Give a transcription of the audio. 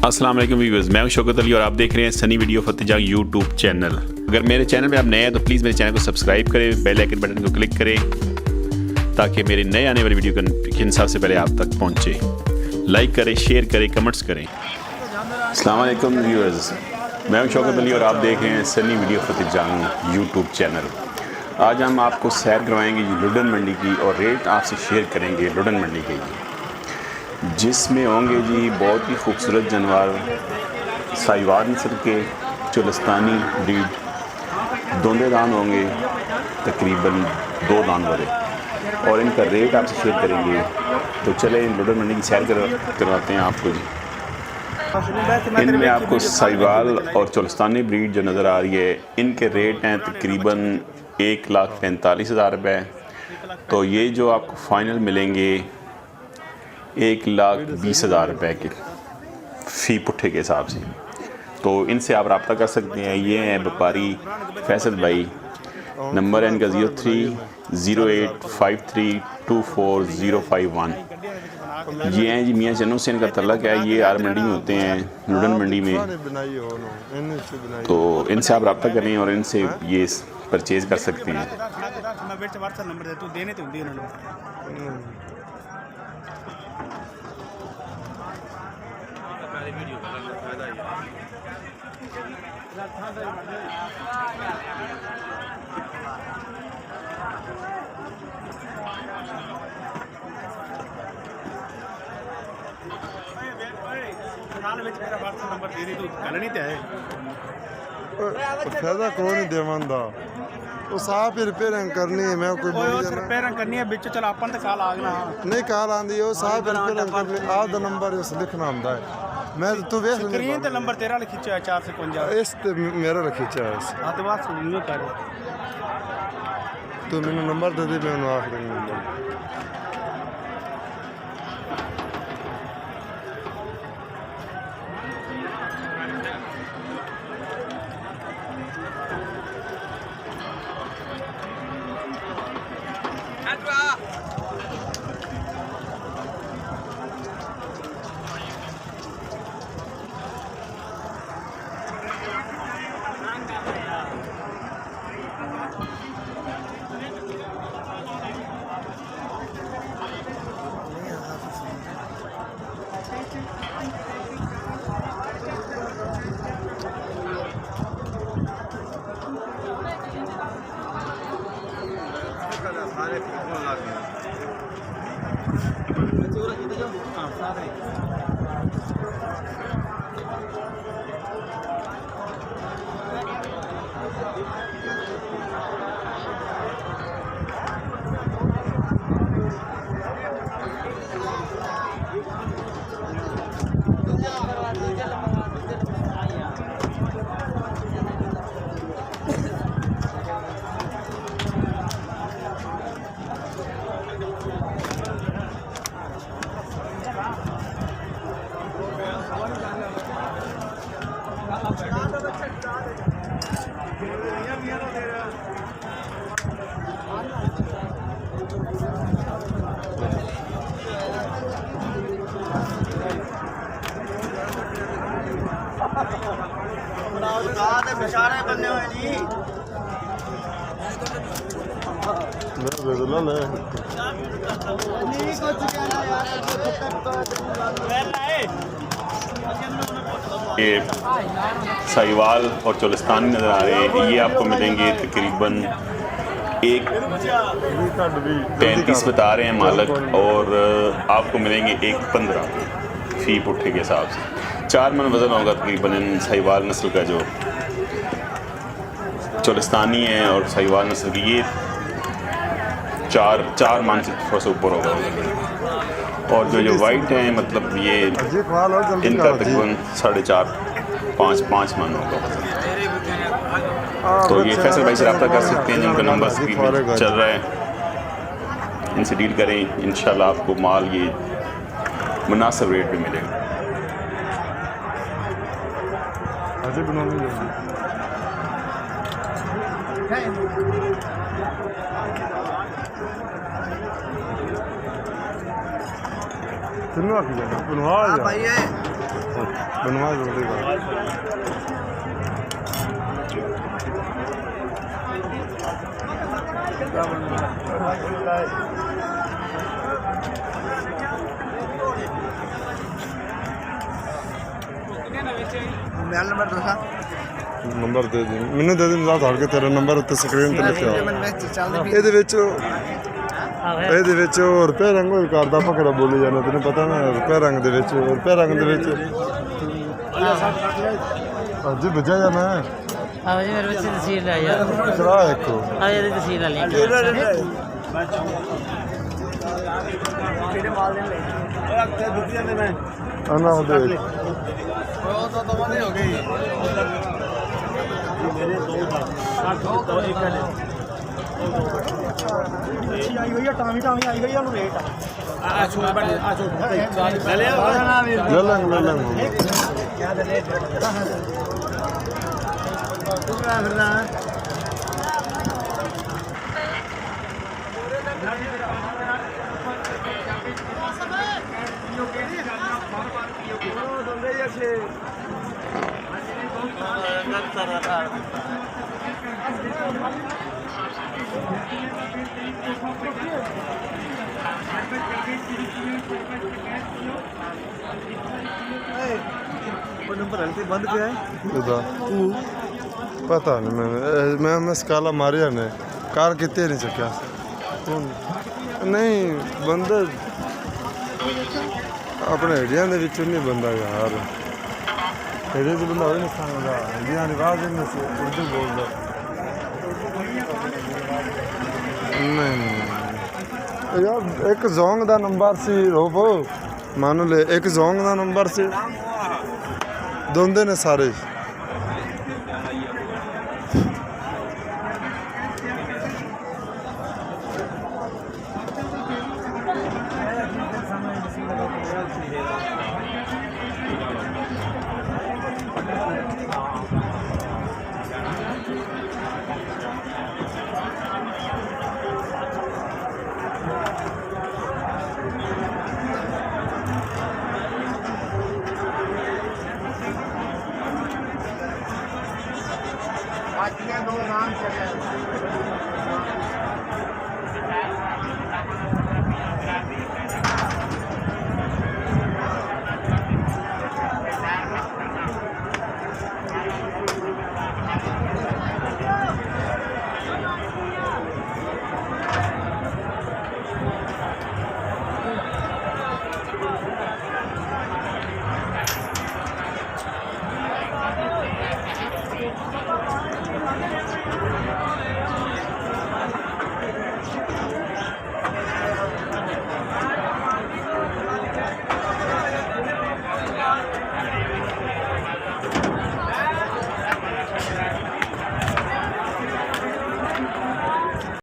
अस्सलाम वालेकुम व्यूअर्स, मैं हूं शौकत अली और आप देख रहे हैं Sunny video Fateh Jang YouTube channel. अगर मेरे चैनल पे आप नए हैं तो प्लीज़ मेरे चैनल को सब्सक्राइब करें, बेल आइकन बटन को क्लिक करें ताकि मेरे नए आने वाली वीडियो का सबसे पहले आप तक पहुंचे। लाइक करें, शेयर करें, कमेंट्स करें। अस्सलाम वालेकुम व्यूअर्स, मैं हूं शौकत अली और आप देख रहे हैं Sunny video Fateh Jang YouTube channel. आज हम आपको सैर करवाएंगे लुडन मंडी की और रेट आपसे शेयर करेंगे लुडन मंडी के, जिसमें होंगे जी बहुत ही खूबसूरत जानवर, साहिवाल नस्ल के चोलस्तानी ब्रीड दोंदे दान होंगे, तकरीबन 2 दान वाले, और इनका रेट आपसे शेयर करेंगे। तो चले लुडन मंडी की सैर करवाते हैं आपको जी। इनमें आपको साहिवाल और चोलस्तानी ब्रीड जो नज़र आ रही है, इनके रेट हैं तकरीबन 1,45,000 रुपये। तो ये जो आपको फ़ाइनल मिलेंगे 1,20,000 रुपये के फ़ी पुट्ठे के हिसाब से। तो इनसे आप रब्ता कर सकते हैं। ये हैं व्यापारी फैसल भाई, नंबर है इनका 03085324,051। ये हैं जी मियाँ चन्नू से इनका तल्लक है। ये आर मंडी में होते हैं, लुडन मंडी में। तो इनसे आप रब्ता करें और इनसे ये परचेज़ कर सकते हैं। फायदा कौन नहीं देवंदा उस आप ही रिपेयरिंग करनी है। मैं कोई रिपेयरिंग करनी है बिच चल अपन तो काल आगना नहीं काल आंदी है उस आप रिपेयरिंग करनी आप दा नंबर इस लिखना ਹੁੰਦਾ है। मैं तू वेख स्क्रीन ते नंबर तेरा लिखिया है 455 इस ते मेरा लिखिया है। हां तो बात सुनियो कर तो मैंने नंबर दे दे, मैं उन्हें आखिरी नंबर बिचारे बने हुए जी। ये साहिवाल और चोलस्तानी नज़र आ रहे हैं। ये आपको मिलेंगे तकरीबन 1,35 बता रहे हैं मालक, और आपको मिलेंगे 1,15 फ़ी पुट्ठे के हिसाब से। 4 मन वज़न होगा तकरीबन इन साहिवाल नस्ल का। जो चोलस्तानी है और साहिवाल नस्ल की, ये 4 मन से थोड़ा सा ऊपर होगा। और जो वाइट हैं मतलब ये इनका तकरीबन 4.5-5 मन होगा। तो ये फैसल भाई से रब्ता कर सकते हैं, जिनका नंबर स्क्रीन पर चल रहा है। इनसे डील करें, इंशाल्लाह आपको माल ये मुनासिब रेट पे मिलेगा। Tırnak gibi. Bunu var ya. बनवा जल्दी कर। नंबर दे दी मैंने दे दी मजाक हट के तेरा नंबर उत्ते स्क्रीन ते लिखिਆ ਇਹਦੇ ਵਿੱਚ ਰੁਪਏ ਰੰਗ ਹੋਈ ਕਰਦਾ ਪਕੜਾ ਬੋਲੀ ਜਾਂਦਾ ਤੈਨੂੰ ਪਤਾ ਨਾ ਰੁਪਏ ਰੰਗ ਦੇ ਵਿੱਚ ਅੱਜ ਵਜਾ ਜਾਣਾ ਆਹ ਜੀ ਮੇਰੇ ਬੱਚੇ ਤਸਵੀਰ ਲੈ ਯਾਰ ਚਲਾ ਇੱਕ ਆਹ ਇਹਦੀ ਤਸਵੀਰ ਲੈ ਕਿਹੜੇ ਮਾਲ ਦੇ ਲੈ ਓਏ ਅੱਗੇ ਦੁੱਧ ਜਾਂਦੇ ਮੈਂ ਆਨਾ ਉਹਦੇ ਉਹ ਤਾਂ ਦਵਾਨੇ ਹੋ ਗਈ ਮੇਰੇ ਦੋ ਦਾ ਦੋ ਇੱਕ ਹੈ ਅੱਛੀ ਆਈ ਹੋਈ ਆ ਟਾਵੀ ਆਈ ਹੋਈ ਆ ਉਹਨੂੰ ਰੇਟ ਆ ਛੋੜ ਬਣ ਆ ਛੋੜ ਲੈ ਲਿਆ ਲੈ ਲਾਂਗੇ ਕਿਆ ਦੇ ਰੇਟ ਤੂੰ ਆ ਫਿਰਦਾ नंबर हल्के बंद किया है पता नहीं मैं स्काला मारिया ने कार कितने नहीं चुकिया नहीं बंदा अपने एरिया के विच नहीं बंदा यार एरिया से बंदा हो नहीं सकता इंडिया रिवाज में उर्दू बोलता नहीं यार एक जोंग का नंबर सी रोबो मान ले एक जोंग का नंबर सी दोंदे ने सारे दो नाम चले